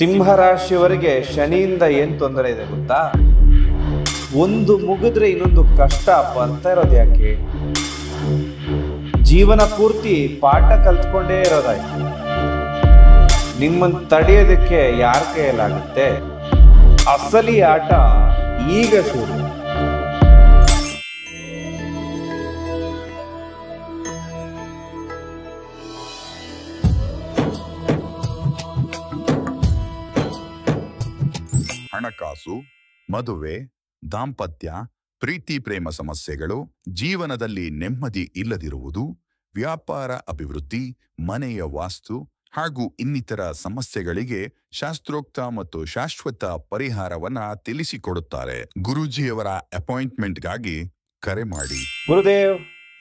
ಸಿಂಹ ರಾಶಿಯವರಿಗೆ ಶನಿಯಿಂದ ಏನ್ ತೊಂದರೆ ಇದೆ ಗೊತ್ತಾ? ಒಂದು ಮುಗಿದ್ರೆ ಇನ್ನೊಂದು ಕಷ್ಟ ಬರ್ತಾ ಇರೋದು ಯಾಕೆ? ಜೀವನ ಪೂರ್ತಿ ಪಾಠ ಕಲ್ತ್ಕೊಂಡೇ ಇರೋದಾಯ್ತು. ನಿಮ್ಮನ್ನು ತಡೆಯೋದಕ್ಕೆ ಯಾರ ಕೈಯಲ್ಲಾಗುತ್ತೆ? ಅಸಲಿ ಆಟ ಈಗ ಶುರು. ಹಣಕಾಸು, ಮದುವೆ, ದಾಂಪತ್ಯ, ಪ್ರೀತಿ ಪ್ರೇಮ ಸಮಸ್ಯೆಗಳು, ಜೀವನದಲ್ಲಿ ನೆಮ್ಮದಿ ಇಲ್ಲದಿರುವುದು, ವ್ಯಾಪಾರ ಅಭಿವೃದ್ಧಿ, ಮನೆಯ ವಾಸ್ತು ಹಾಗೂ ಇನ್ನಿತರ ಸಮಸ್ಯೆಗಳಿಗೆ ಶಾಸ್ತ್ರೋಕ್ತ ಮತ್ತು ಶಾಶ್ವತ ಪರಿಹಾರವನ್ನ ತಿಳಿಸಿಕೊಡುತ್ತಾರೆ. ಗುರೂಜಿಯವರ ಅಪಾಯಿಂಟ್ಮೆಂಟ್ಗಾಗಿ ಕರೆ ಮಾಡಿ. ಗುರುದೇವ್,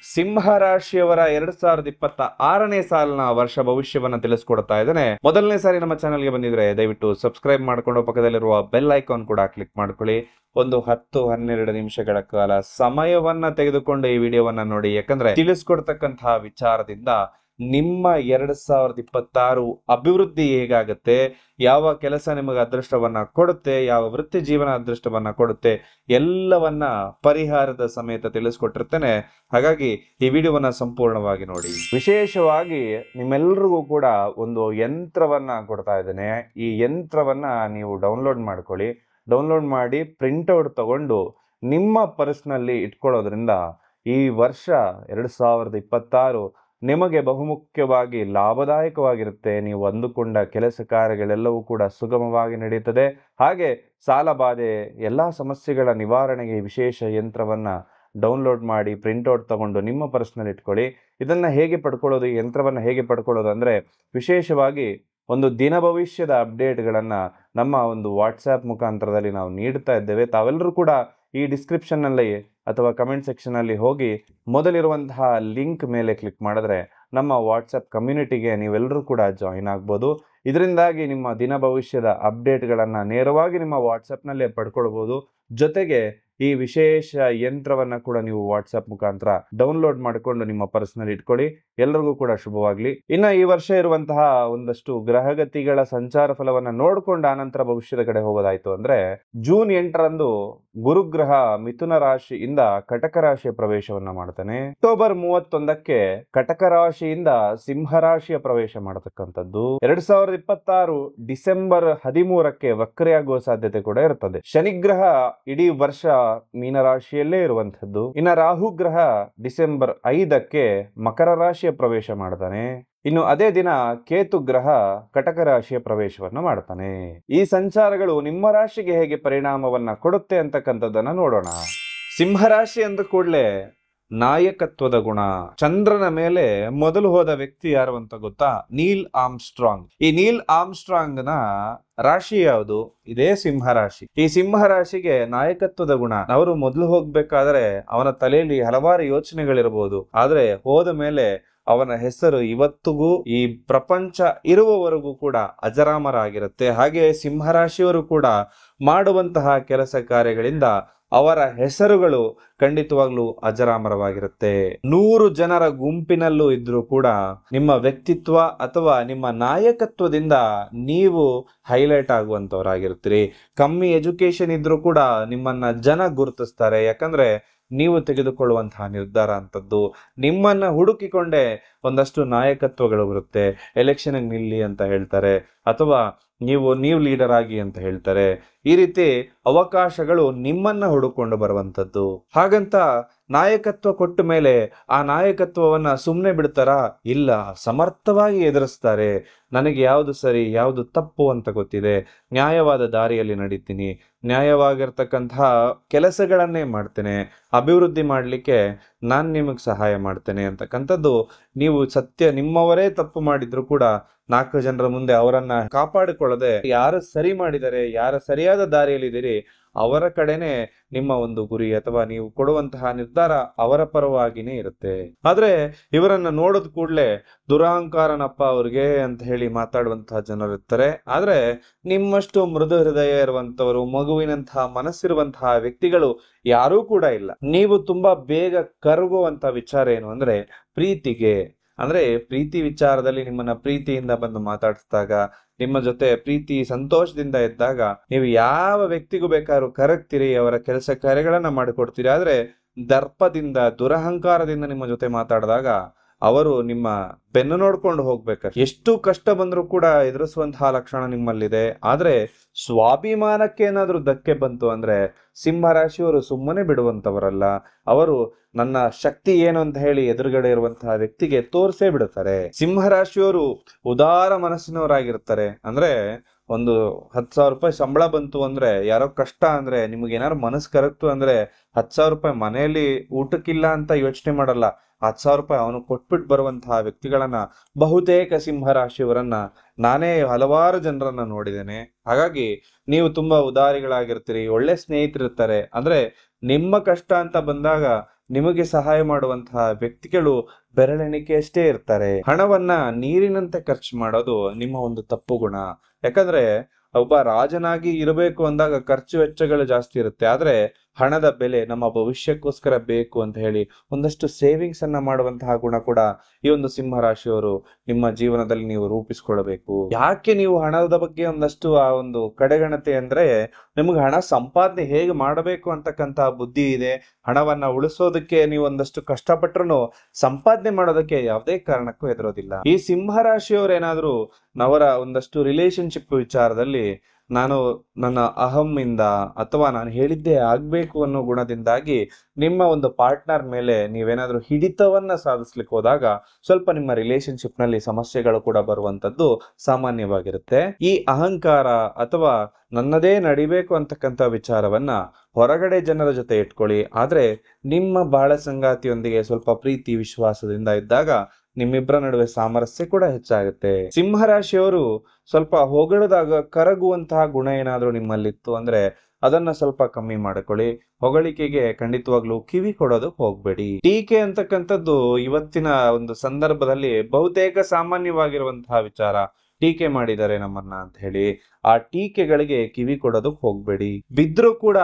ಸಿಂಹ ರಾಶಿಯವರ 2026ನೇ ಸಾಲಿನ ವರ್ಷ ಭವಿಷ್ಯವನ್ನ ತಿಳಿಸ್ಕೊಡ್ತಾ ಇದ್ದೇನೆ. ಮೊದಲನೇ ಸಾರಿ ನಮ್ಮ ಚಾನೆಲ್ಗೆ ಬಂದಿದ್ರೆ ದಯವಿಟ್ಟು ಸಬ್ಸ್ಕ್ರೈಬ್ ಮಾಡ್ಕೊಂಡು ಪಕ್ಕದಲ್ಲಿರುವ ಬೆಲ್ ಐಕಾನ್ ಕೂಡ ಕ್ಲಿಕ್ ಮಾಡ್ಕೊಳ್ಳಿ. ಒಂದು 10-12 ನಿಮಿಷಗಳ ಕಾಲ ಸಮಯವನ್ನ ತೆಗೆದುಕೊಂಡು ಈ ವಿಡಿಯೋವನ್ನ ನೋಡಿ. ಯಾಕಂದ್ರೆ ತಿಳಿಸ್ಕೊಡ್ತಕ್ಕಂತಹ ವಿಚಾರದಿಂದ ನಿಮ್ಮ 2026 ಅಭಿವೃದ್ಧಿ ಹೇಗಾಗುತ್ತೆ, ಯಾವ ಕೆಲಸ ನಿಮಗೆ ಅದೃಷ್ಟವನ್ನ ಕೊಡುತ್ತೆ, ಯಾವ ವೃತ್ತಿ ಜೀವನ ಅದೃಷ್ಟವನ್ನ ಕೊಡುತ್ತೆ, ಎಲ್ಲವನ್ನ ಪರಿಹಾರದ ಸಮೇತ ತಿಳಿಸ್ಕೊಟ್ಟಿರ್ತೇನೆ. ಹಾಗಾಗಿ ಈ ವಿಡಿಯೋವನ್ನ ಸಂಪೂರ್ಣವಾಗಿ ನೋಡಿ. ವಿಶೇಷವಾಗಿ ನಿಮ್ಮೆಲ್ಲರಿಗೂ ಕೂಡ ಒಂದು ಯಂತ್ರವನ್ನ ಕೊಡ್ತಾ ಇದ್ದೇನೆ. ಈ ಯಂತ್ರವನ್ನ ನೀವು ಡೌನ್ಲೋಡ್ ಮಾಡ್ಕೊಳ್ಳಿ. ಡೌನ್ಲೋಡ್ ಮಾಡಿ ಪ್ರಿಂಟ್ಔಟ್ ತಗೊಂಡು ನಿಮ್ಮ ಪರ್ಸ್ನಲ್ಲಿ ಇಟ್ಕೊಳ್ಳೋದ್ರಿಂದ ಈ ವರ್ಷ 2026 ನಿಮಗೆ ಬಹುಮುಖ್ಯವಾಗಿ ಲಾಭದಾಯಕವಾಗಿರುತ್ತೆ. ನೀವು ಅಂದುಕೊಂಡ ಕೆಲಸ ಕಾರ್ಯಗಳೆಲ್ಲವೂ ಕೂಡ ಸುಗಮವಾಗಿ ನಡೆಯುತ್ತದೆ. ಹಾಗೆ ಸಾಲ ಬಾಧೆ ಎಲ್ಲ ಸಮಸ್ಯೆಗಳ ನಿವಾರಣೆಗೆ ವಿಶೇಷ ಯಂತ್ರವನ್ನು ಡೌನ್ಲೋಡ್ ಮಾಡಿ ಪ್ರಿಂಟ್ಔಟ್ ತಗೊಂಡು ನಿಮ್ಮ ಪರ್ಸ್ನಲ್ಲಿ ಇಟ್ಕೊಳ್ಳಿ. ಇದನ್ನು ಹೇಗೆ ಪಡ್ಕೊಳ್ಳೋದು, ಈ ಯಂತ್ರವನ್ನು ಹೇಗೆ ಪಡ್ಕೊಳ್ಳೋದು ಅಂದರೆ, ವಿಶೇಷವಾಗಿ ಒಂದು ದಿನ ಭವಿಷ್ಯದ ಅಪ್ಡೇಟ್ಗಳನ್ನು ನಮ್ಮ ಒಂದು ವಾಟ್ಸ್ಆ್ಯಪ್ ಮುಖಾಂತರದಲ್ಲಿ ನಾವು ನೀಡ್ತಾ ಇದ್ದೇವೆ. ತಾವೆಲ್ಲರೂ ಕೂಡ ಈ ಡಿಸ್ಕ್ರಿಪ್ಷನ್ನಲ್ಲಿ ಅಥವಾ ಕಮೆಂಟ್ ಸೆಕ್ಷನಲ್ಲಿ ಹೋಗಿ ಮೊದಲಿರುವಂತಹ ಲಿಂಕ್ ಮೇಲೆ ಕ್ಲಿಕ್ ಮಾಡಿದ್ರೆ ನಮ್ಮ ವಾಟ್ಸಪ್ ಕಮ್ಯುನಿಟಿಗೆ ನೀವೆಲ್ಲರೂ ಕೂಡ ಜಾಯಿನ್ ಆಗ್ಬೋದು. ಇದರಿಂದಾಗಿ ನಿಮ್ಮ ದಿನ ಭವಿಷ್ಯದ ಅಪ್ಡೇಟ್ಗಳನ್ನು ನೇರವಾಗಿ ನಿಮ್ಮ ವಾಟ್ಸಪ್ನಲ್ಲೇ ಪಡ್ಕೊಳ್ಬೋದು. ಜೊತೆಗೆ ಈ ವಿಶೇಷ ಯಂತ್ರವನ್ನು ಕೂಡ ನೀವು ವಾಟ್ಸಪ್ ಮುಖಾಂತರ ಡೌನ್ಲೋಡ್ ಮಾಡಿಕೊಂಡು ನಿಮ್ಮ ಪರ್ಸ್ನಲ್ಲಿ ಇಟ್ಕೊಳ್ಳಿ. ಎಲ್ಲರಿಗೂ ಕೂಡ ಶುಭವಾಗಲಿ. ಇನ್ನು ಈ ವರ್ಷ ಇರುವಂತಹ ಒಂದಷ್ಟು ಗ್ರಹಗತಿಗಳ ಸಂಚಾರ ಫಲವನ್ನು ನೋಡಿಕೊಂಡು ಆನಂತರ ಭವಿಷ್ಯದ ಕಡೆ ಹೋಗೋದಾಯ್ತು ಅಂದ್ರೆ, ಜೂನ್ 8ರಂದು ಗುರುಗ್ರಹ ಮಿಥುನ ರಾಶಿಯಿಂದ ಕಟಕ ರಾಶಿಯ ಪ್ರವೇಶವನ್ನ ಮಾಡ್ತಾನೆ. ಅಕ್ಟೋಬರ್ 31ಕ್ಕೆ ಕಟಕ ರಾಶಿಯಿಂದ ಸಿಂಹ ರಾಶಿಯ ಪ್ರವೇಶ ಮಾಡತಕ್ಕಂಥದ್ದು. 2026 ಡಿಸೆಂಬರ್ 13ಕ್ಕೆ ವಕ್ರೆಯಾಗುವ ಸಾಧ್ಯತೆ ಕೂಡ ಇರ್ತದೆ. ಶನಿಗ್ರಹ ಇಡೀ ವರ್ಷ ಮೀನರಾಶಿಯಲ್ಲೇ ಇರುವಂತದ್ದು. ಇನ್ನು ರಾಹು ಗ್ರಹ ಡಿಸೆಂಬರ್ 5ಕ್ಕೆ ಮಕರ ರಾಶಿಯ ಪ್ರವೇಶ ಮಾಡ್ತಾನೆ. ಇನ್ನು ಅದೇ ದಿನ ಕೇತು ಗ್ರಹ ಕಟಕ ರಾಶಿಯ ಪ್ರವೇಶವನ್ನು ಮಾಡ್ತಾನೆ. ಈ ಸಂಚಾರಗಳು ನಿಮ್ಮ ರಾಶಿಗೆ ಹೇಗೆ ಪರಿಣಾಮವನ್ನ ಕೊಡುತ್ತೆ ಅಂತಕ್ಕಂಥದ್ದನ್ನ ನೋಡೋಣ. ಸಿಂಹರಾಶಿ ಅಂದ ಕೂಡಲೇ ನಾಯಕತ್ವದ ಗುಣ. ಚಂದ್ರನ ಮೇಲೆ ಮೊದಲು ಹೋದ ವ್ಯಕ್ತಿ ಯಾರು ಅಂತ ಗೊತ್ತಾ? ನೀಲ್ ಆರ್ಮ್ಸ್ಟ್ರಾಂಗ್. ಈ ನೀಲ್ ಆರ್ಮ್ಸ್ಟ್ರಾಂಗ್ ನ ರಾಶಿ ಯಾವುದು? ಇದೇ ಸಿಂಹ ರಾಶಿ. ಈ ಸಿಂಹ ರಾಶಿಗೆ ನಾಯಕತ್ವದ ಗುಣ. ಅವರು ಮೊದಲು ಹೋಗ್ಬೇಕಾದ್ರೆ ಅವನ ತಲೆಯಲ್ಲಿ ಹಲವಾರು ಯೋಚನೆಗಳಿರಬಹುದು, ಆದ್ರೆ ಹೋದ ಮೇಲೆ ಅವನ ಹೆಸರು ಇವತ್ತಿಗೂ ಈ ಪ್ರಪಂಚ ಇರುವವರೆಗೂ ಕೂಡ ಅಜರಾಮರಾಗಿರುತ್ತೆ. ಹಾಗೆ ಸಿಂಹರಾಶಿಯವರು ಕೂಡ ಮಾಡುವಂತಹ ಕೆಲಸ ಕಾರ್ಯಗಳಿಂದ ಅವರ ಹೆಸರುಗಳು ಖಂಡಿತವಾಗ್ಲೂ ಅಜರಾಮರವಾಗಿರುತ್ತೆ. 100 ಜನರ ಗುಂಪಿನಲ್ಲೂ ಇದ್ರೂ ಕೂಡ ನಿಮ್ಮ ವ್ಯಕ್ತಿತ್ವ ಅಥವಾ ನಿಮ್ಮ ನಾಯಕತ್ವದಿಂದ ನೀವು ಹೈಲೈಟ್ ಆಗುವಂತವರಾಗಿರ್ತೀರಿ. ಕಮ್ಮಿ ಎಜುಕೇಶನ್ ಇದ್ರೂ ಕೂಡ ನಿಮ್ಮನ್ನ ಜನ ಗುರುತಿಸ್ತಾರೆ. ಯಾಕಂದ್ರೆ ನೀವು ತೆಗೆದುಕೊಳ್ಳುವಂತಹ ನಿರ್ಧಾರ ಅಂತದ್ದು. ನಿಮ್ಮನ್ನ ಹುಡುಕಿಕೊಂಡೇ ಒಂದಷ್ಟು ನಾಯಕತ್ವಗಳು ಬರುತ್ತೆ. ಎಲೆಕ್ಷನ್ಗೆ ನಿಲ್ಲಿ ಅಂತ ಹೇಳ್ತಾರೆ, ಅಥವಾ ನೀವು ಲೀಡರ್ ಆಗಿ ಅಂತ ಹೇಳ್ತಾರೆ. ಈ ರೀತಿ ಅವಕಾಶಗಳು ನಿಮ್ಮನ್ನ ಹುಡುಕೊಂಡು ಬರುವಂತದ್ದು. ಹಾಗಂತ ನಾಯಕತ್ವ ಕೊಟ್ಟ ಮೇಲೆ ಆ ನಾಯಕತ್ವವನ್ನ ಸುಮ್ಮನೆ ಬಿಡ್ತಾರಾ? ಇಲ್ಲ, ಸಮರ್ಥವಾಗಿ ಎದುರಿಸ್ತಾರೆ. ನನಗೆ ಯಾವುದು ಸರಿ ಯಾವುದು ತಪ್ಪು ಅಂತ ಗೊತ್ತಿದೆ, ನ್ಯಾಯವಾದ ದಾರಿಯಲ್ಲಿ ನಡೀತೀನಿ, ನ್ಯಾಯವಾಗಿರ್ತಕ್ಕಂತಹ ಕೆಲಸಗಳನ್ನೇ ಮಾಡ್ತೇನೆ, ಅಭಿವೃದ್ಧಿ ಮಾಡಲಿಕ್ಕೆ ನಾನು ನಿಮಗೆ ಸಹಾಯ ಮಾಡ್ತೇನೆ ಅಂತಕ್ಕಂಥದ್ದು. ನೀವು ಸತ್ಯ ನಿಮ್ಮವರೇ ತಪ್ಪು ಮಾಡಿದ್ರು ಕೂಡ 4 ಜನರ ಮುಂದೆ ಅವರನ್ನ ಕಾಪಾಡಿಕೊಳ್ಳದೆ ಯಾರು ಸರಿ ಮಾಡಿದರೆ, ಯಾರು ಸರಿಯಾದ ದಾರಿಯಲ್ಲಿದ್ದೀರಿ ಅವರ ಕಡೆನೆ ನಿಮ್ಮ ಒಂದು ಗುರಿ ಅಥವಾ ನೀವು ಕೊಡುವಂತಹ ನಿರ್ಧಾರ ಅವರ ಪರವಾಗಿನೇ ಇರುತ್ತೆ. ಆದ್ರೆ ಇವರನ್ನ ನೋಡಿದ ಕೂಡಲೇ ದುರಹಂಕಾರನಪ್ಪ ಅವ್ರಿಗೆ ಅಂತ ಹೇಳಿ ಮಾತಾಡುವಂತಹ ಜನರು ಇರ್ತಾರೆ. ಆದ್ರೆ ನಿಮ್ಮಷ್ಟು ಮೃದು ಹೃದಯ ಇರುವಂತವರು, ಮಗುವಿನಂತಹ ಮನಸ್ಸಿರುವಂತಹ ವ್ಯಕ್ತಿಗಳು ಯಾರೂ ಕೂಡ ಇಲ್ಲ. ನೀವು ತುಂಬಾ ಬೇಗ ಕರಗುವಂತಹ ವಿಚಾರ ಏನು ಅಂದ್ರೆ ಪ್ರೀತಿಗೆ, ಅಂದ್ರೆ ಪ್ರೀತಿ ವಿಚಾರದಲ್ಲಿ ನಿಮ್ಮನ್ನ ಪ್ರೀತಿಯಿಂದ ಬಂದು ಮಾತಾಡಿಸಿದಾಗ, ನಿಮ್ಮ ಜೊತೆ ಪ್ರೀತಿ ಸಂತೋಷದಿಂದ ಇದ್ದಾಗ ನೀವು ಯಾವ ವ್ಯಕ್ತಿಗೂ ಬೇಕಾದ್ರೂ ಕರಗ್ತೀರಿ, ಅವರ ಕೆಲಸ ಕಾರ್ಯಗಳನ್ನ ಮಾಡಿಕೊಡ್ತೀರಿ. ಆದ್ರೆ ದರ್ಪದಿಂದ ದುರಹಂಕಾರದಿಂದ ನಿಮ್ಮ ಜೊತೆ ಮಾತಾಡಿದಾಗ ಅವರು ನಿಮ್ಮ ಬೆನ್ನು ನೋಡ್ಕೊಂಡು ಹೋಗ್ಬೇಕು. ಎಷ್ಟು ಕಷ್ಟ ಬಂದ್ರೂ ಕೂಡ ಎದುರಿಸುವಂತಹ ಲಕ್ಷಣ ನಿಮ್ಮಲ್ಲಿದೆ. ಆದ್ರೆ ಸ್ವಾಭಿಮಾನಕ್ಕೆ ಏನಾದ್ರೂ ಧಕ್ಕೆ ಬಂತು ಅಂದ್ರೆ ಸಿಂಹರಾಶಿಯವರು ಸುಮ್ಮನೆ ಬಿಡುವಂತವರಲ್ಲ. ಅವರು ನನ್ನ ಶಕ್ತಿ ಏನು ಅಂತ ಹೇಳಿ ಎದುರುಗಡೆ ಇರುವಂತಹ ವ್ಯಕ್ತಿಗೆ ತೋರಿಸೇ ಬಿಡುತ್ತಾರೆ. ಸಿಂಹರಾಶಿಯವರು ಉದಾರ ಮನಸ್ಸಿನವರಾಗಿರ್ತಾರೆ. ಅಂದ್ರೆ ಒಂದು 10,000 ರೂಪಾಯಿ ಸಂಬಳ ಬಂತು ಅಂದ್ರೆ, ಯಾರೋ ಕಷ್ಟ ಅಂದ್ರೆ, ನಿಮ್ಗೆ ಏನಾದ್ರು ಮನಸ್ಸು ಕರಗ್ತು ಅಂದ್ರೆ 10,000 ರೂಪಾಯಿ ಮನೆಯಲ್ಲಿ ಊಟಕ್ಕಿಲ್ಲ ಅಂತ ಯೋಚನೆ ಮಾಡಲ್ಲ. 10,000 ರೂಪಾಯಿ ಅವನು ಕೊಟ್ಬಿಟ್ಟು ಬರುವಂತಹ ವ್ಯಕ್ತಿಗಳನ್ನ, ಬಹುತೇಕ ಸಿಂಹರಾಶಿಯವರನ್ನ ನಾನೇ ಹಲವಾರು ಜನರನ್ನ ನೋಡಿದ್ದೇನೆ. ಹಾಗಾಗಿ ನೀವು ತುಂಬಾ ಉದಾರಿಗಳಾಗಿರ್ತೀರಿ, ಒಳ್ಳೆ ಸ್ನೇಹಿತರಿರ್ತಾರೆ. ಅಂದ್ರೆ ನಿಮ್ಮ ಕಷ್ಟ ಅಂತ ಬಂದಾಗ ನಿಮಗೆ ಸಹಾಯ ಮಾಡುವಂತಹ ವ್ಯಕ್ತಿಗಳು ಬೆರಳೆಣಿಕೆಯಷ್ಟೇ ಇರ್ತಾರೆ. ಹಣವನ್ನ ನೀರಿನಂತೆ ಖರ್ಚು ಮಾಡೋದು ನಿಮ್ಮ ಒಂದು ತಪ್ಪು ಗುಣ. ಯಾಕಂದ್ರೆ ಒಬ್ಬ ರಾಜನಾಗಿ ಇರಬೇಕು ಅಂದಾಗ ಖರ್ಚು ವೆಚ್ಚಗಳು ಜಾಸ್ತಿ ಇರುತ್ತೆ. ಆದ್ರೆ ಹಣದ ಬೆಲೆ ನಮ್ಮ ಭವಿಷ್ಯಕ್ಕೋಸ್ಕರ ಬೇಕು ಅಂತ ಹೇಳಿ ಒಂದಷ್ಟು ಸೇವಿಂಗ್ಸ್ ಅನ್ನ ಮಾಡುವಂತಹ ಗುಣ ಕೂಡ ಈ ಒಂದು ಸಿಂಹರಾಶಿಯವರು ನಿಮ್ಮ ಜೀವನದಲ್ಲಿ ನೀವು ರೂಪಿಸ್ಕೊಳ್ಬೇಕು. ಯಾಕೆ ನೀವು ಹಣದ ಬಗ್ಗೆ ಒಂದಷ್ಟು ಆ ಒಂದು ಕಡೆಗಣತೆ ಅಂದ್ರೆ, ನಿಮ್ಗೆ ಹಣ ಸಂಪಾದನೆ ಹೇಗೆ ಮಾಡಬೇಕು ಅಂತಕ್ಕಂತಹ ಬುದ್ಧಿ ಇದೆ. ಹಣವನ್ನ ಉಳಿಸೋದಕ್ಕೆ ನೀವು ಒಂದಷ್ಟು ಕಷ್ಟಪಟ್ರು ಸಂಪಾದನೆ ಮಾಡೋದಕ್ಕೆ ಯಾವುದೇ ಕಾರಣಕ್ಕೂ ಹೆದರೋದಿಲ್ಲ. ಈ ಸಿಂಹರಾಶಿಯವರು ಏನಾದ್ರೂ ಅವರ ಒಂದಷ್ಟು ರಿಲೇಶನ್ಶಿಪ್ ವಿಚಾರದಲ್ಲಿ ನಾನು ನನ್ನ ಅಹಂಯಿಂದ ಅಥವಾ ನಾನು ಹೇಳಿದ್ದೇ ಆಗ್ಬೇಕು ಅನ್ನೋ ಗುಣದಿಂದಾಗಿ ನಿಮ್ಮ ಒಂದು ಪಾರ್ಟ್ನರ್ ಮೇಲೆ ನೀವೇನಾದ್ರೂ ಹಿಡಿತವನ್ನ ಸಾಧಿಸ್ಲಿಕ್ಕೆ ಹೋದಾಗ ಸ್ವಲ್ಪ ನಿಮ್ಮ ರಿಲೇಶನ್ಶಿಪ್ ನಲ್ಲಿ ಸಮಸ್ಯೆಗಳು ಕೂಡ ಬರುವಂತದ್ದು ಸಾಮಾನ್ಯವಾಗಿರುತ್ತೆ. ಈ ಅಹಂಕಾರ ಅಥವಾ ನನ್ನದೇ ನಡಿಬೇಕು ಅಂತಕ್ಕಂಥ ವಿಚಾರವನ್ನ ಹೊರಗಡೆ ಜನರ ಜೊತೆ ಇಟ್ಕೊಳ್ಳಿ. ಆದ್ರೆ ನಿಮ್ಮ ಬಾಳ ಸಂಗಾತಿಯೊಂದಿಗೆ ಸ್ವಲ್ಪ ಪ್ರೀತಿ ವಿಶ್ವಾಸದಿಂದ ಇದ್ದಾಗ ನಿಮ್ಮಿಬ್ಬರ ನಡುವೆ ಸಾಮರಸ್ಯ ಕೂಡ ಹೆಚ್ಚಾಗುತ್ತೆ. ಸಿಂಹರಾಶಿಯವರು ಸ್ವಲ್ಪ ಹೊಗಳಿದಾಗ ಕರಗುವಂತಹ ಗುಣ ಏನಾದ್ರೂ ನಿಮ್ಮಲ್ಲಿತ್ತು ಅಂದ್ರೆ ಅದನ್ನ ಸ್ವಲ್ಪ ಕಮ್ಮಿ ಮಾಡ್ಕೊಳ್ಳಿ. ಹೊಗಳಿಕೆಗೆ ಖಂಡಿತವಾಗ್ಲೂ ಕಿವಿ ಕೊಡೋದಕ್ಕೆ ಹೋಗ್ಬೇಡಿ. ಟೀಕೆ ಅಂತಕ್ಕಂಥದ್ದು ಇವತ್ತಿನ ಒಂದು ಸಂದರ್ಭದಲ್ಲಿ ಬಹುತೇಕ ಸಾಮಾನ್ಯವಾಗಿರುವಂತಹ ವಿಚಾರ. ಟೀಕೆ ಮಾಡಿದ್ದಾರೆ ನಮ್ಮನ್ನ ಅಂತ ಹೇಳಿ ಆ ಟೀಕೆಗಳಿಗೆ ಕಿವಿ ಕೊಡೋದಕ್ಕೆ ಹೋಗ್ಬೇಡಿ. ಬಿದ್ರೂ ಕೂಡ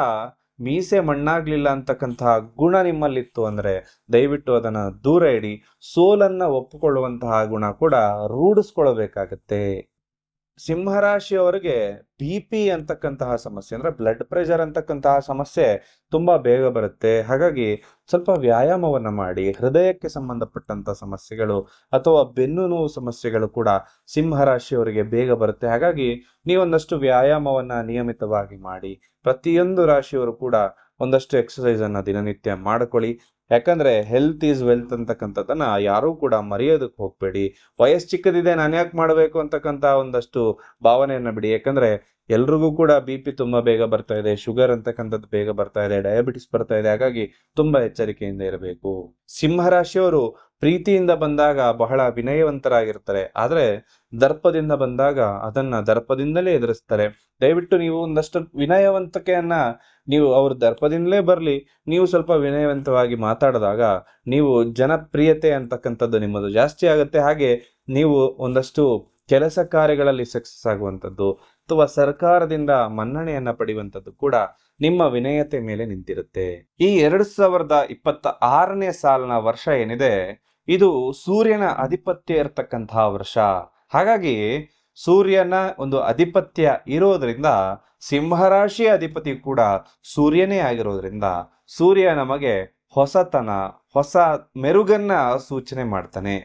ಮೀಸೆ ಮಣ್ಣಾಗ್ಲಿಲ್ಲ ಅಂತಕ್ಕಂತಹ ಗುಣ ನಿಮ್ಮಲ್ಲಿತ್ತು ಅಂದ್ರೆ ದಯವಿಟ್ಟು ಅದನ್ನ ದೂರ ಇಡಿ. ಸೋಲನ್ನ ಒಪ್ಪಿಕೊಳ್ಳುವಂತಹ ಗುಣ ಕೂಡ ರೂಢಿಸ್ಕೊಳ್ಬೇಕಾಗತ್ತೆ. ಸಿಂಹರಾಶಿಯವರಿಗೆ BP ಅಂತಕ್ಕಂತಹ ಸಮಸ್ಯೆ ಅಂದ್ರೆ ಬ್ಲಡ್ ಪ್ರೆಷರ್ ಅಂತಕ್ಕಂತಹ ಸಮಸ್ಯೆ ತುಂಬಾ ಬೇಗ ಬರುತ್ತೆ. ಹಾಗಾಗಿ ಸ್ವಲ್ಪ ವ್ಯಾಯಾಮವನ್ನ ಮಾಡಿ. ಹೃದಯಕ್ಕೆ ಸಂಬಂಧಪಟ್ಟಂತ ಸಮಸ್ಯೆಗಳು ಅಥವಾ ಬೆನ್ನು ನೋವು ಸಮಸ್ಯೆಗಳು ಕೂಡ ಸಿಂಹರಾಶಿಯವರಿಗೆ ಬೇಗ ಬರುತ್ತೆ. ಹಾಗಾಗಿ ನೀವೊಂದಷ್ಟು ವ್ಯಾಯಾಮವನ್ನ ನಿಯಮಿತವಾಗಿ ಮಾಡಿ. ಪ್ರತಿಯೊಂದು ರಾಶಿಯವರು ಕೂಡ ಒಂದಷ್ಟು ಎಕ್ಸಸೈಸ್ ಅನ್ನ ದಿನನಿತ್ಯ ಮಾಡ್ಕೊಳ್ಳಿ. ಯಾಕಂದ್ರೆ ಹೆಲ್ತ್ ಈಸ್ ವೆಲ್ತ್ ಅಂತಕ್ಕಂಥದ್ದನ್ನ ಯಾರೂ ಕೂಡ ಮರೆಯೋದಕ್ಕೆ ಹೋಗ್ಬೇಡಿ. ವಯಸ್ಸು ಚಿಕ್ಕದಿದೆ, ನಾನು ಯಾಕೆ ಮಾಡಬೇಕು ಅಂತಕ್ಕಂಥ ಒಂದಷ್ಟು ಭಾವನೆಯನ್ನ ಬಿಡಿ. ಯಾಕಂದ್ರೆ ಎಲ್ರಿಗೂ ಕೂಡ BP ತುಂಬಾ ಬೇಗ ಬರ್ತಾ ಇದೆ, ಶುಗರ್ ಅಂತಕ್ಕಂಥದ್ದು ಬೇಗ ಬರ್ತಾ ಇದೆ, ಡಯಾಬಿಟಿಸ್ ಬರ್ತಾ ಇದೆ. ಹಾಗಾಗಿ ತುಂಬಾ ಎಚ್ಚರಿಕೆಯಿಂದ ಇರಬೇಕು. ಸಿಂಹರಾಶಿಯವರು ಪ್ರೀತಿಯಿಂದ ಬಂದಾಗ ಬಹಳ ವಿನಯವಂತರಾಗಿರ್ತಾರೆ. ಆದ್ರೆ ದರ್ಪದಿಂದ ಬಂದಾಗ ಅದನ್ನ ದರ್ಪದಿಂದಲೇ ಎದುರಿಸ್ತಾರೆ. ದಯವಿಟ್ಟು ನೀವು ಒಂದಷ್ಟು ವಿನಯವಂತಿಕೆಯನ್ನ ನೀವು ಅವ್ರ ದರ್ಪದಿಂದಲೇ ಬರ್ಲಿ, ನೀವು ಸ್ವಲ್ಪ ವಿನಯವಂತವಾಗಿ ಮಾತಾಡಿದಾಗ ನೀವು ಜನಪ್ರಿಯತೆ ಅಂತಕ್ಕಂಥದ್ದು ನಿಮ್ಮದು ಜಾಸ್ತಿ ಆಗುತ್ತೆ. ಹಾಗೆ ನೀವು ಒಂದಷ್ಟು ಕೆಲಸ ಕಾರ್ಯಗಳಲ್ಲಿ ಸಕ್ಸಸ್ ಆಗುವಂಥದ್ದು ಅಥವಾ ಸರ್ಕಾರದಿಂದ ಮನ್ನಣೆಯನ್ನ ಪಡೆಯುವಂಥದ್ದು ಕೂಡ ನಿಮ್ಮ ವಿನಯತೆ ಮೇಲೆ ನಿಂತಿರುತ್ತೆ. ಈ 2026ನೇ ಸಾಲಿನ ವರ್ಷ ಏನಿದೆ ಇದು ಸೂರ್ಯನ ಅಧಿಪತ್ಯ ಇರತಕ್ಕಂತಹ ವರ್ಷ. ಹಾಗಾಗಿ ಸೂರ್ಯನ ಒಂದು ಅಧಿಪತ್ಯ ಇರೋದ್ರಿಂದ ಸಿಂಹರಾಶಿಯ ಅಧಿಪತಿ ಕೂಡ ಸೂರ್ಯನೇ ಆಗಿರೋದ್ರಿಂದ ಸೂರ್ಯ ನಮಗೆ ಹೊಸತನ, ಹೊಸ ಮೆರುಗನ್ನ ಸೂಚನೆ ಮಾಡ್ತಾನೆ.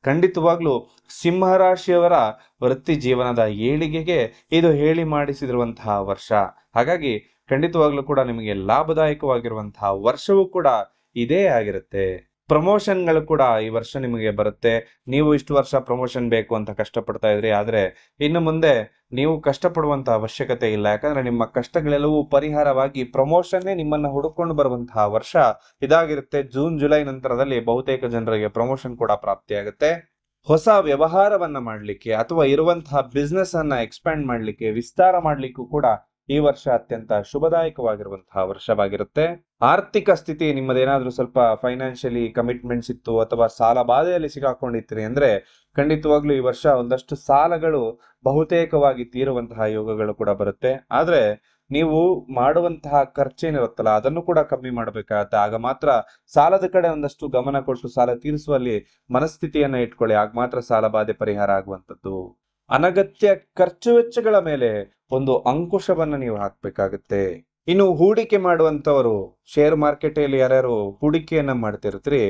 ಖಂಡಿತವಾಗ್ಲೂ ಸಿಂಹರಾಶಿಯವರ ವೃತ್ತಿ ಜೀವನದ ಏಳಿಗೆಗೆ ಇದು ಹೇಳಿ ಮಾಡಿಸಿರುವಂತಹ ವರ್ಷ. ಹಾಗಾಗಿ ಖಂಡಿತವಾಗ್ಲೂ ಕೂಡ ನಿಮಗೆ ಲಾಭದಾಯಕವಾಗಿರುವಂತಹ ವರ್ಷವೂ ಕೂಡ ಇದೇ ಆಗಿರುತ್ತೆ. ಪ್ರಮೋಷನ್ಗಳು ಕೂಡ ಈ ವರ್ಷ ನಿಮಗೆ ಬರುತ್ತೆ. ನೀವು ಇಷ್ಟು ವರ್ಷ ಪ್ರಮೋಷನ್ ಬೇಕು ಅಂತ ಕಷ್ಟಪಡ್ತಾ ಇದ್ರಿ, ಆದ್ರೆ ಇನ್ನು ಮುಂದೆ ನೀವು ಕಷ್ಟಪಡುವಂತಹ ಅವಶ್ಯಕತೆ ಇಲ್ಲ. ಯಾಕಂದ್ರೆ ನಿಮ್ಮ ಕಷ್ಟಗಳೆಲ್ಲವೂ ಪರಿಹಾರವಾಗಿ ಪ್ರಮೋಷನ್ನೇ ನಿಮ್ಮನ್ನ ಹುಡುಕೊಂಡು ಬರುವಂತಹ ವರ್ಷ ಇದಾಗಿರುತ್ತೆ. ಜೂನ್ ಜುಲೈ ನಂತರದಲ್ಲಿ ಬಹುತೇಕ ಜನರಿಗೆ ಪ್ರಮೋಷನ್ ಕೂಡ ಪ್ರಾಪ್ತಿಯಾಗುತ್ತೆ. ಹೊಸ ವ್ಯವಹಾರವನ್ನ ಮಾಡ್ಲಿಕ್ಕೆ ಅಥವಾ ಇರುವಂತಹ ಬಿಸ್ನೆಸ್ ಅನ್ನ ಎಕ್ಸ್ಪ್ಯಾಂಡ್ ಮಾಡ್ಲಿಕ್ಕೆ, ವಿಸ್ತಾರ ಮಾಡ್ಲಿಕ್ಕೂ ಕೂಡ ಈ ವರ್ಷ ಅತ್ಯಂತ ಶುಭದಾಯಕವಾಗಿರುವಂತಹ ವರ್ಷವಾಗಿರುತ್ತೆ. ಆರ್ಥಿಕ ಸ್ಥಿತಿ ನಿಮ್ಮದೇನಾದ್ರೂ ಸ್ವಲ್ಪ ಫೈನಾನ್ಷಿಯಲಿ ಕಮಿಟ್ಮೆಂಟ್ಸ್ ಇತ್ತು ಅಥವಾ ಸಾಲ ಬಾಧೆಯಲ್ಲಿ ಸಿಗಾಕೊಂಡಿರ್ತೀರಿ ಅಂದ್ರೆ ಖಂಡಿತವಾಗ್ಲೂ ಈ ವರ್ಷ ಒಂದಷ್ಟು ಸಾಲಗಳು ಬಹುತೇಕವಾಗಿ ತೀರುವಂತಹ ಯೋಗಗಳು ಕೂಡ ಬರುತ್ತೆ. ಆದ್ರೆ ನೀವು ಮಾಡುವಂತಹ ಖರ್ಚೇನಿರುತ್ತಲ್ಲ ಅದನ್ನು ಕೂಡ ಕಮ್ಮಿ ಮಾಡಬೇಕಾಗತ್ತೆ. ಆಗ ಮಾತ್ರ ಸಾಲದ ಕಡೆ ಒಂದಷ್ಟು ಗಮನ ಕೊಟ್ಟು ಸಾಲ ತೀರಿಸುವಲ್ಲಿ ಮನಸ್ಥಿತಿಯನ್ನ ಇಟ್ಕೊಳ್ಳಿ. ಆಗ ಮಾತ್ರ ಸಾಲ ಬಾಧೆ ಪರಿಹಾರ ಆಗುವಂತದ್ದು. ಅನಗತ್ಯ ಖರ್ಚು ವೆಚ್ಚಗಳ ಮೇಲೆ ಒಂದು ಅಂಕುಶವನ್ನ ನೀವು ಹಾಕ್ಬೇಕಾಗತ್ತೆ. ಇನ್ನು ಹೂಡಿಕೆ ಮಾಡುವಂತವರು ಶೇರ್ ಮಾರ್ಕೆಟ್ ಅಲ್ಲಿ ಯಾರ್ಯಾರು ಹೂಡಿಕೆಯನ್ನ ಮಾಡ್ತಿರ್ತೀರಿ,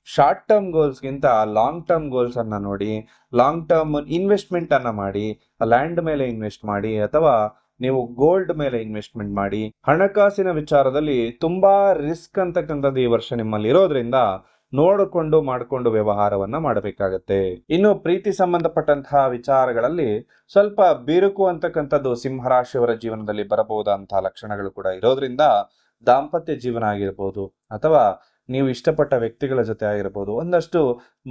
ಶಾರ್ಟ್ ಟರ್ಮ್ ಗೋಲ್ಸ್ ಗಿಂತ ಲಾಂಗ್ ಟರ್ಮ್ ಗೋಲ್ಸ್ ಅನ್ನ ನೋಡಿ, ಲಾಂಗ್ ಟರ್ಮ್ ಇನ್ವೆಸ್ಟ್ಮೆಂಟ್ ಅನ್ನ ಮಾಡಿ, ಲ್ಯಾಂಡ್ ಮೇಲೆ ಇನ್ವೆಸ್ಟ್ ಮಾಡಿ ಅಥವಾ ನೀವು ಗೋಲ್ಡ್ ಮೇಲೆ ಇನ್ವೆಸ್ಟ್ಮೆಂಟ್ ಮಾಡಿ. ಹಣಕಾಸಿನ ವಿಚಾರದಲ್ಲಿ ತುಂಬಾ ರಿಸ್ಕ್ ಅಂತಕ್ಕಂಥದ್ದು ಈ ವರ್ಷ ನಿಮ್ಮಲ್ಲಿ ಇರೋದ್ರಿಂದ ನೋಡಿಕೊಂಡು ಮಾಡಿಕೊಂಡು ವ್ಯವಹಾರವನ್ನ ಮಾಡಬೇಕಾಗತ್ತೆ. ಇನ್ನು ಪ್ರೀತಿ ಸಂಬಂಧಪಟ್ಟಂತಹ ವಿಚಾರಗಳಲ್ಲಿ ಸ್ವಲ್ಪ ಬಿರುಕು ಅಂತಕ್ಕಂಥದ್ದು ಸಿಂಹರಾಶಿಯವರ ಜೀವನದಲ್ಲಿ ಬರಬಹುದಂತಹ ಲಕ್ಷಣಗಳು ಕೂಡ ಇರೋದ್ರಿಂದ ದಾಂಪತ್ಯ ಜೀವನ ಆಗಿರ್ಬೋದು ಅಥವಾ ನೀವು ಇಷ್ಟಪಟ್ಟ ವ್ಯಕ್ತಿಗಳ ಜೊತೆ ಆಗಿರ್ಬೋದು ಒಂದಷ್ಟು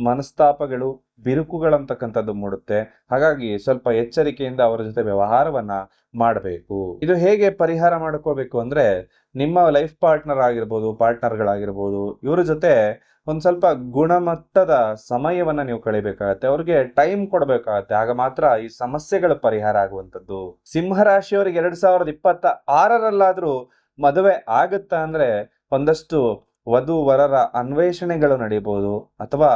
ಮನಸ್ತಾಪಗಳು ಬಿರುಕುಗಳಂತಕ್ಕಂಥದ್ದು ಮೂಡುತ್ತೆ. ಹಾಗಾಗಿ ಸ್ವಲ್ಪ ಎಚ್ಚರಿಕೆಯಿಂದ ಅವರ ಜೊತೆ ವ್ಯವಹಾರವನ್ನ ಮಾಡಬೇಕು. ಇದು ಹೇಗೆ ಪರಿಹಾರ ಮಾಡ್ಕೋಬೇಕು ಅಂದ್ರೆ, ನಿಮ್ಮ ಲೈಫ್ ಪಾರ್ಟ್ನರ್ ಆಗಿರ್ಬೋದು, ಪಾರ್ಟ್ನರ್ಗಳಾಗಿರ್ಬೋದು, ಇವರ ಜೊತೆ ಒಂದ್ ಸ್ವಲ್ಪ ಗುಣಮಟ್ಟದ ಸಮಯವನ್ನ ನೀವು ಕಳಿಬೇಕಾಗತ್ತೆ. ಅವ್ರಿಗೆ ಟೈಮ್ ಕೊಡ್ಬೇಕಾಗತ್ತೆ. ಆಗ ಮಾತ್ರ ಈ ಸಮಸ್ಯೆಗಳ ಪರಿಹಾರ ಆಗುವಂತದ್ದು. ಸಿಂಹರಾಶಿಯವರಿಗೆ 2026 ಮದುವೆ ಆಗುತ್ತಾ ಅಂದ್ರೆ ಒಂದಷ್ಟು ವಧು ವರರ ಅನ್ವೇಷಣೆಗಳು ನಡೀಬಹುದು ಅಥವಾ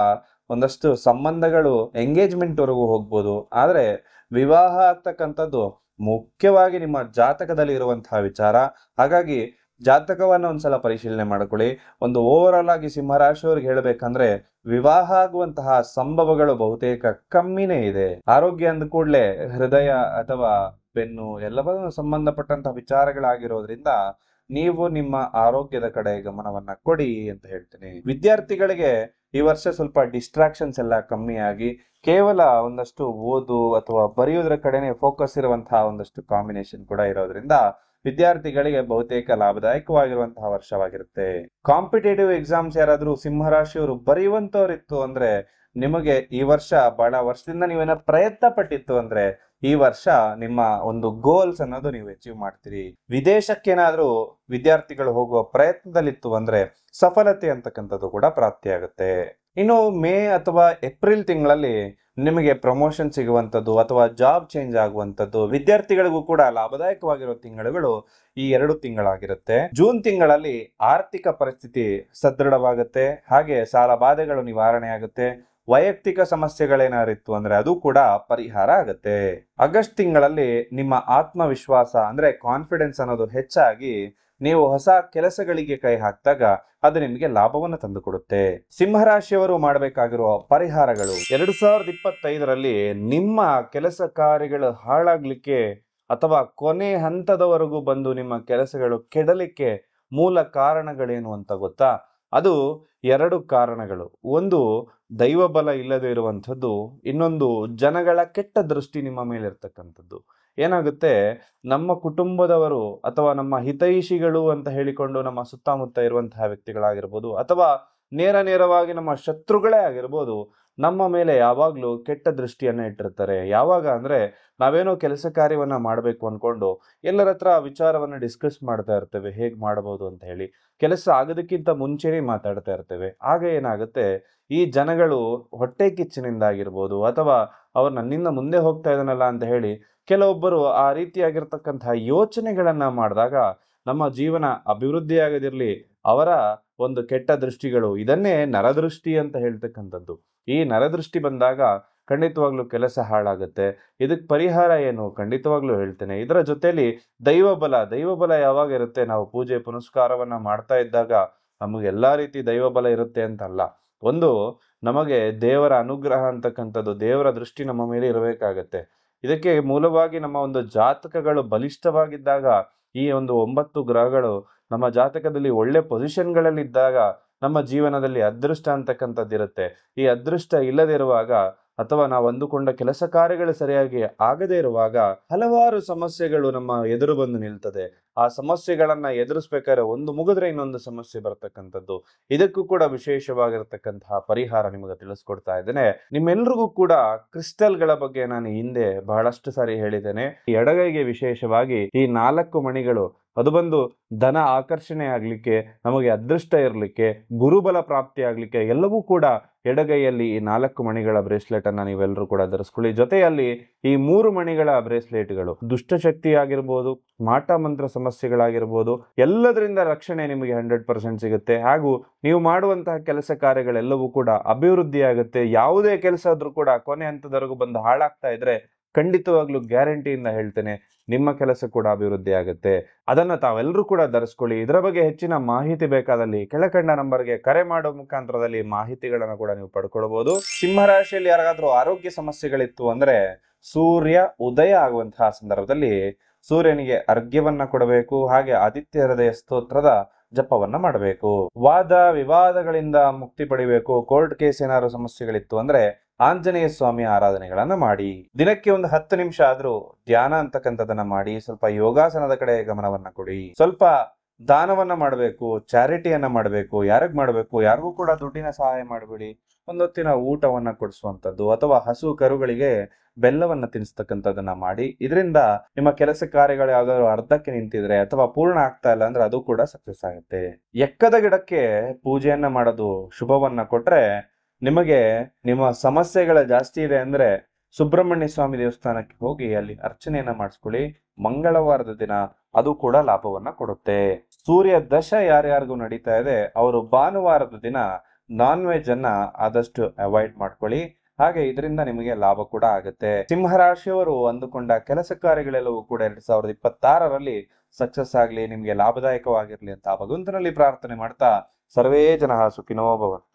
ಒಂದಷ್ಟು ಸಂಬಂಧಗಳು ಎಂಗೇಜ್ಮೆಂಟ್ ವರೆಗೂ ಹೋಗ್ಬೋದು. ಆದ್ರೆ ವಿವಾಹ ಆಗ್ತಕ್ಕಂಥದ್ದು ಮುಖ್ಯವಾಗಿ ನಿಮ್ಮ ಜಾತಕದಲ್ಲಿ ಇರುವಂತಹ ವಿಚಾರ. ಹಾಗಾಗಿ ಜಾತಕವನ್ನ ಒಂದ್ಸಲ ಪರಿಶೀಲನೆ ಮಾಡ್ಕೊಳ್ಳಿ. ಒಂದು ಓವರ್ ಆಲ್ ಆಗಿ ಸಿಂಹರಾಶಿಯವ್ರಿಗೆ ಹೇಳ್ಬೇಕಂದ್ರೆ ವಿವಾಹ ಆಗುವಂತಹ ಸಂಭವಗಳು ಬಹುತೇಕ ಕಮ್ಮಿನೇ ಇದೆ. ಆರೋಗ್ಯ ಅಂದ ಕೂಡಲೇ ಹೃದಯ ಅಥವಾ ಬೆನ್ನು ಎಲ್ಲವನ್ನೂ ಸಂಬಂಧಪಟ್ಟಂತಹ ವಿಚಾರಗಳಾಗಿರೋದ್ರಿಂದ ನೀವು ನಿಮ್ಮ ಆರೋಗ್ಯದ ಕಡೆ ಗಮನವನ್ನ ಕೊಡಿ ಅಂತ ಹೇಳ್ತೀನಿ. ವಿದ್ಯಾರ್ಥಿಗಳಿಗೆ ಈ ವರ್ಷ ಸ್ವಲ್ಪ ಡಿಸ್ಟ್ರಾಕ್ಷನ್ಸ್ ಎಲ್ಲ ಕಮ್ಮಿಯಾಗಿ ಕೇವಲ ಒಂದಷ್ಟು ಓದು ಅಥವಾ ಬರೆಯೋದ್ರ ಕಡೆನೆ ಫೋಕಸ್ ಇರುವಂತಹ ಒಂದಷ್ಟು ಕಾಂಬಿನೇಷನ್ ಕೂಡ ಇರೋದ್ರಿಂದ ವಿದ್ಯಾರ್ಥಿಗಳಿಗೆ ಬಹುತೇಕ ಲಾಭದಾಯಕವಾಗಿರುವಂತಹ ವರ್ಷವಾಗಿರುತ್ತೆ. ಕಾಂಪಿಟೇಟಿವ್ ಎಕ್ಸಾಮ್ಸ್ ಯಾರಾದ್ರೂ ಸಿಂಹರಾಶಿಯವರು ಬರೆಯುವಂತವ್ರಿತ್ತು ಅಂದ್ರೆ ನಿಮಗೆ ಈ ವರ್ಷ ಬಹಳ ವರ್ಷದಿಂದ ನೀವೇನ ಪ್ರಯತ್ನ ಪಟ್ಟಿತ್ತು ಅಂದ್ರೆ ಈ ವರ್ಷ ನಿಮ್ಮ ಒಂದು ಗೋಲ್ಸ್ ಅನ್ನೋದು ನೀವು ಅಚೀವ್ ಮಾಡ್ತೀರಿ. ವಿದೇಶಕ್ಕೇನಾದ್ರೂ ವಿದ್ಯಾರ್ಥಿಗಳು ಹೋಗುವ ಪ್ರಯತ್ನದಲ್ಲಿತ್ತು ಅಂದ್ರೆ ಸಫಲತೆ ಅಂತಕ್ಕಂಥದ್ದು ಕೂಡ ಪ್ರಾಪ್ತಿಯಾಗುತ್ತೆ. ಇನ್ನು ಮೇ ಅಥವಾ ಏಪ್ರಿಲ್ ತಿಂಗಳಲ್ಲಿ ನಿಮಗೆ ಪ್ರಮೋಷನ್ ಸಿಗುವಂಥದ್ದು ಅಥವಾ ಜಾಬ್ ಚೇಂಜ್ ಆಗುವಂಥದ್ದು ವಿದ್ಯಾರ್ಥಿಗಳಿಗೂ ಕೂಡ ಲಾಭದಾಯಕವಾಗಿರೋ ತಿಂಗಳುಗಳು ಈ 2 ತಿಂಗಳಾಗಿರುತ್ತೆ. ಜೂನ್ ತಿಂಗಳಲ್ಲಿ ಆರ್ಥಿಕ ಪರಿಸ್ಥಿತಿ ಸದೃಢವಾಗುತ್ತೆ. ಹಾಗೆ ಸಾಲ ಬಾಧೆಗಳು ನಿವಾರಣೆ ಆಗುತ್ತೆ. ವೈಯಕ್ತಿಕ ಸಮಸ್ಯೆಗಳೇನಾರಿತ್ತು ಅಂದ್ರೆ ಅದು ಕೂಡ ಪರಿಹಾರ ಆಗುತ್ತೆ. ಆಗಸ್ಟ್ ತಿಂಗಳಲ್ಲಿ ನಿಮ್ಮ ಆತ್ಮವಿಶ್ವಾಸ ಅಂದ್ರೆ ಕಾನ್ಫಿಡೆನ್ಸ್ ಅನ್ನೋದು ಹೆಚ್ಚಾಗಿ ನೀವು ಹೊಸ ಕೆಲಸಗಳಿಗೆ ಕೈ ಹಾಕಿದಾಗ ಅದು ನಿಮಗೆ ಲಾಭವನ್ನು ತಂದುಕೊಡುತ್ತೆ. ಸಿಂಹರಾಶಿಯವರು ಮಾಡಬೇಕಾಗಿರುವ ಪರಿಹಾರಗಳು: 2025ರಲ್ಲಿ ನಿಮ್ಮ ಕೆಲಸ ಕಾರ್ಯಗಳು ಹಾಳಾಗ್ಲಿಕ್ಕೆ ಅಥವಾ ಕೊನೆ ಹಂತದವರೆಗೂ ಬಂದು ನಿಮ್ಮ ಕೆಲಸಗಳು ಕೆಡಲಿಕ್ಕೆ ಮೂಲ ಕಾರಣಗಳೇನು ಅಂತ ಗೊತ್ತಾ? ಅದು 2 ಕಾರಣಗಳು. ಒಂದು ದೈವ ಬಲ ಇಲ್ಲದೆ ಇರುವಂಥದ್ದು, ಇನ್ನೊಂದು ಜನಗಳ ಕೆಟ್ಟ ದೃಷ್ಟಿ ನಿಮ್ಮ ಮೇಲೆ ಇರ್ತಕ್ಕಂಥದ್ದು. ಏನಾಗುತ್ತೆ, ನಮ್ಮ ಕುಟುಂಬದವರು ಅಥವಾ ನಮ್ಮ ಹಿತೈಷಿಗಳು ಅಂತ ಹೇಳಿಕೊಂಡು ನಮ್ಮ ಸುತ್ತಮುತ್ತ ಇರುವಂತಹ ವ್ಯಕ್ತಿಗಳಾಗಿರ್ಬೋದು ಅಥವಾ ನೇರವಾಗಿ ನಮ್ಮ ಶತ್ರುಗಳೇ ಆಗಿರ್ಬೋದು, ನಮ್ಮ ಮೇಲೆ ಯಾವಾಗ್ಲೂ ಕೆಟ್ಟ ದೃಷ್ಟಿಯನ್ನ ಇಟ್ಟಿರ್ತಾರೆ. ಯಾವಾಗ ಅಂದ್ರೆ ನಾವೇನೋ ಕೆಲಸ ಕಾರ್ಯವನ್ನ ಮಾಡಬೇಕು ಅನ್ಕೊಂಡು ಎಲ್ಲರ ಹತ್ರ ವಿಚಾರವನ್ನ ಡಿಸ್ಕಸ್ ಮಾಡ್ತಾ ಇರ್ತೇವೆ, ಹೇಗ್ ಮಾಡಬಹುದು ಅಂತ ಹೇಳಿ. ಕೆಲಸ ಆಗೋದಕ್ಕಿಂತ ಮುಂಚೆನೇ ಮಾತಾಡ್ತಾ ಇರ್ತೇವೆ. ಆಗ ಏನಾಗುತ್ತೆ, ಈ ಜನಗಳು ಹೊಟ್ಟೆ ಕಿಚ್ಚಿನಿಂದಾಗಿರ್ಬೋದು ಅಥವಾ ಅವ್ರು ನನ್ನಿಂದ ಮುಂದೆ ಹೋಗ್ತಾ ಇದ್ದಾನಲ್ಲ ಅಂತ ಹೇಳಿ ಕೆಲವೊಬ್ಬರು ಆ ರೀತಿಯಾಗಿರ್ತಕ್ಕಂತಹ ಯೋಚನೆಗಳನ್ನ ಮಾಡಿದಾಗ ನಮ್ಮ ಜೀವನ ಅಭಿವೃದ್ಧಿ ಆಗದಿರ್ಲಿ, ಅವರ ಒಂದು ಕೆಟ್ಟ ದೃಷ್ಟಿಗಳು, ಇದನ್ನೇ ನರದೃಷ್ಟಿ ಅಂತ ಹೇಳ್ತಕ್ಕಂಥದ್ದು. ಈ ನರದೃಷ್ಟಿ ಬಂದಾಗ ಖಂಡಿತವಾಗ್ಲೂ ಕೆಲಸ ಹಾಳಾಗುತ್ತೆ. ಇದಕ್ಕೆ ಪರಿಹಾರ ಏನು ಖಂಡಿತವಾಗ್ಲೂ ಹೇಳ್ತೇನೆ. ಇದರ ಜೊತೆಲಿ ದೈವಬಲ ಯಾವಾಗ ಇರುತ್ತೆ, ನಾವು ಪೂಜೆ ಪುನಸ್ಕಾರವನ್ನ ಮಾಡ್ತಾ ಇದ್ದಾಗ ನಮಗೆ ಎಲ್ಲಾ ರೀತಿ ದೈವಬಲ ಇರುತ್ತೆ ಅಂತಲ್ಲ. ಒಂದು ನಮಗೆ ದೇವರ ಅನುಗ್ರಹ ಅಂತಕ್ಕಂಥದ್ದು, ದೇವರ ದೃಷ್ಟಿ ನಮ್ಮ ಮೇಲೆ ಇರಬೇಕಾಗತ್ತೆ. ಇದಕ್ಕೆ ಮೂಲವಾಗಿ ನಮ್ಮ ಒಂದು ಜಾತಕಗಳು ಬಲಿಷ್ಠವಾಗಿದ್ದಾಗ, ಈ ಒಂದು 9 ಗ್ರಹಗಳು ನಮ್ಮ ಜಾತಕದಲ್ಲಿ ಒಳ್ಳೆ ಪೊಸಿಷನ್ಗಳಲ್ಲಿದ್ದಾಗ ನಮ್ಮ ಜೀವನದಲ್ಲಿ ಅದೃಷ್ಟ ಅಂತಕ್ಕಂಥದ್ದು ಇರುತ್ತೆ. ಈ ಅದೃಷ್ಟ ಇಲ್ಲದಿರುವಾಗ ಅಥವಾ ನಾವು ಅಂದುಕೊಂಡ ಕೆಲಸ ಕಾರ್ಯಗಳು ಸರಿಯಾಗಿ ಆಗದೇ ಇರುವಾಗ ಹಲವಾರು ಸಮಸ್ಯೆಗಳು ನಮ್ಮ ಎದುರು ಬಂದು ನಿಲ್ತದೆ. ಆ ಸಮಸ್ಯೆಗಳನ್ನ ಎದುರಿಸ್ಬೇಕಾದ್ರೆ ಒಂದು ಮುಗಿದ್ರೆ ಇನ್ನೊಂದು ಸಮಸ್ಯೆ ಬರ್ತಕ್ಕಂಥದ್ದು. ಇದಕ್ಕೂ ಕೂಡ ವಿಶೇಷವಾಗಿರ್ತಕ್ಕಂತಹ ಪರಿಹಾರ ನಿಮಗೆ ತಿಳಿಸ್ಕೊಡ್ತಾ ಇದ್ದೇನೆ. ನಿಮ್ಮೆಲ್ರಿಗೂ ಕೂಡ ಕ್ರಿಸ್ಟಲ್ಗಳ ಬಗ್ಗೆ ನಾನು ಹಿಂದೆ ಬಹಳಷ್ಟು ಸಾರಿ ಹೇಳಿದ್ದೇನೆ. ಈ ಎಡಗೈಗೆ ವಿಶೇಷವಾಗಿ ಈ 4 ಮಣಿಗಳು ಅದು ಬಂದು ಧನ ಆಕರ್ಷಣೆ ಆಗ್ಲಿಕ್ಕೆ, ನಮಗೆ ಅದೃಷ್ಟ ಇರಲಿಕ್ಕೆ, ಗುರುಬಲ ಪ್ರಾಪ್ತಿ ಆಗ್ಲಿಕ್ಕೆ ಎಲ್ಲವೂ ಕೂಡ ಎಡಗೈಯಲ್ಲಿ ಈ 4 ಮಣಿಗಳ ಬ್ರೇಸ್ಲೆಟ್ ಅನ್ನ ನೀವೆಲ್ಲರೂ ಕೂಡ ಧರಿಸ್ಕೊಳ್ಳಿ. ಜೊತೆಯಲ್ಲಿ ಈ 3 ಮಣಿಗಳ ಬ್ರೇಸ್ಲೆಟ್ಗಳು ದುಷ್ಟಶಕ್ತಿ ಆಗಿರ್ಬೋದು, ಮಾಟ ಮಂತ್ರ ಸಮಸ್ಯೆಗಳಾಗಿರ್ಬೋದು, ಎಲ್ಲದರಿಂದ ರಕ್ಷಣೆ ನಿಮಗೆ 100% ಸಿಗುತ್ತೆ. ಹಾಗೂ ನೀವು ಮಾಡುವಂತಹ ಕೆಲಸ ಕಾರ್ಯಗಳೆಲ್ಲವೂ ಕೂಡ ಅಭಿವೃದ್ಧಿ ಆಗುತ್ತೆ. ಯಾವುದೇ ಕೆಲಸ ಆದ್ರೂ ಕೂಡ ಕೊನೆ ಹಂತದವರೆಗೂ ಬಂದು ಹಾಳಾಗ್ತಾ ಇದ್ರೆ ಖಂಡಿತವಾಗ್ಲೂ ಗ್ಯಾರಂಟಿಯಿಂದ ಹೇಳ್ತೇನೆ, ನಿಮ್ಮ ಕೆಲಸ ಕೂಡ ಅಭಿವೃದ್ಧಿ ಆಗುತ್ತೆ. ಅದನ್ನ ತಾವೆಲ್ಲರೂ ಕೂಡ ಧರಿಸ್ಕೊಳ್ಳಿ. ಇದರ ಬಗ್ಗೆ ಹೆಚ್ಚಿನ ಮಾಹಿತಿ ಬೇಕಾದಲ್ಲಿ ಕೆಳಕಂಡ ನಂಬರ್ಗೆ ಕರೆ ಮಾಡೋ ಮುಖಾಂತರದಲ್ಲಿ ಮಾಹಿತಿಗಳನ್ನು ಕೂಡ ನೀವು ಪಡ್ಕೊಳ್ಬಹುದು. ಸಿಂಹರಾಶಿಯಲ್ಲಿ ಯಾರಿಗಾದ್ರೂ ಆರೋಗ್ಯ ಸಮಸ್ಯೆಗಳಿತ್ತು ಅಂದ್ರೆ ಸೂರ್ಯ ಉದಯ ಆಗುವಂತಹ ಸಂದರ್ಭದಲ್ಲಿ ಸೂರ್ಯನಿಗೆ ಅರ್ಘ್ಯವನ್ನ ಕೊಡಬೇಕು. ಹಾಗೆ ಆದಿತ್ಯ ಹೃದಯ ಸ್ತೋತ್ರದ ಜಪವನ್ನ ಮಾಡಬೇಕು. ವಾದ ವಿವಾದಗಳಿಂದ ಮುಕ್ತಿ ಪಡಿಬೇಕು. ಕೋರ್ಟ್ ಕೇಸ್ ಏನಾದ್ರು ಸಮಸ್ಯೆಗಳಿತ್ತು ಅಂದ್ರೆ ಆಂಜನೇಯ ಸ್ವಾಮಿಯ ಆರಾಧನೆಗಳನ್ನ ಮಾಡಿ. ದಿನಕ್ಕೆ ಒಂದು 10 ನಿಮಿಷ ಆದ್ರೂ ಧ್ಯಾನ ಅಂತಕ್ಕಂಥದನ್ನ ಮಾಡಿ. ಸ್ವಲ್ಪ ಯೋಗಾಸನದ ಕಡೆ ಗಮನವನ್ನ ಕೊಡಿ. ಸ್ವಲ್ಪ ದಾನವನ್ನ ಮಾಡಬೇಕು, ಚಾರಿಟಿಯನ್ನ ಮಾಡಬೇಕು. ಯಾರಿಗ್ ಮಾಡಬೇಕು? ಯಾರಿಗೂ ಕೂಡ ದುಡ್ಡಿನ ಸಹಾಯ ಮಾಡಬೇಡಿ. ಒಂದೊತ್ತಿನ ಊಟವನ್ನ ಕೊಡಿಸುವಂಥದ್ದು ಅಥವಾ ಹಸು ಕರುಗಳಿಗೆ ಬೆಲ್ಲವನ್ನ ತಿನ್ನಿಸ್ತಕ್ಕಂಥದನ್ನ ಮಾಡಿ. ಇದರಿಂದ ನಿಮ್ಮ ಕೆಲಸ ಕಾರ್ಯಗಳು ಯಾವ್ದಾದ್ರು ಅರ್ಧಕ್ಕೆ ನಿಂತಿದ್ರೆ ಅಥವಾ ಪೂರ್ಣ ಆಗ್ತಾ ಇಲ್ಲ ಅಂದ್ರೆ ಅದು ಕೂಡ ಸಕ್ಸಸ್ ಆಗುತ್ತೆ. ಎಕ್ಕದ ಗಿಡಕ್ಕೆ ಪೂಜೆಯನ್ನ ಮಾಡೋದು ಶುಭವನ್ನ ಕೊಟ್ರೆ, ನಿಮಗೆ ನಿಮ್ಮ ಸಮಸ್ಯೆಗಳ ಜಾಸ್ತಿ ಇದೆ ಅಂದ್ರೆ ಸುಬ್ರಹ್ಮಣ್ಯ ಸ್ವಾಮಿ ದೇವಸ್ಥಾನಕ್ಕೆ ಹೋಗಿ ಅಲ್ಲಿ ಅರ್ಚನೆಯನ್ನ ಮಾಡಿಸ್ಕೊಳ್ಳಿ. ಮಂಗಳವಾರದ ದಿನ ಅದು ಕೂಡ ಲಾಭವನ್ನ ಕೊಡುತ್ತೆ. ಸೂರ್ಯ ದಶ ಯಾರ್ಯಾರಿಗೂ ನಡೀತಾ ಇದೆ ಅವರು ಭಾನುವಾರದ ದಿನ ನಾನ್ ವೆಜ್ ಅನ್ನ ಆದಷ್ಟು ಅವಾಯ್ಡ್ ಮಾಡ್ಕೊಳ್ಳಿ. ಹಾಗೆ ಇದರಿಂದ ನಿಮಗೆ ಲಾಭ ಕೂಡ ಆಗುತ್ತೆ. ಸಿಂಹರಾಶಿಯವರು ಅಂದುಕೊಂಡ ಕೆಲಸ ಕಾರ್ಯಗಳೆಲ್ಲವೂ ಕೂಡ 2026ರಲ್ಲಿ ಸಕ್ಸಸ್ ಆಗ್ಲಿ, ನಿಮ್ಗೆ ಲಾಭದಾಯಕವಾಗಿರ್ಲಿ ಅಂತ ಭಗವಂತನಲ್ಲಿ ಪ್ರಾರ್ಥನೆ ಮಾಡ್ತಾ ಸರ್ವೇ ಜನಃ ಸುಖಿನೋ ಭವಂತು.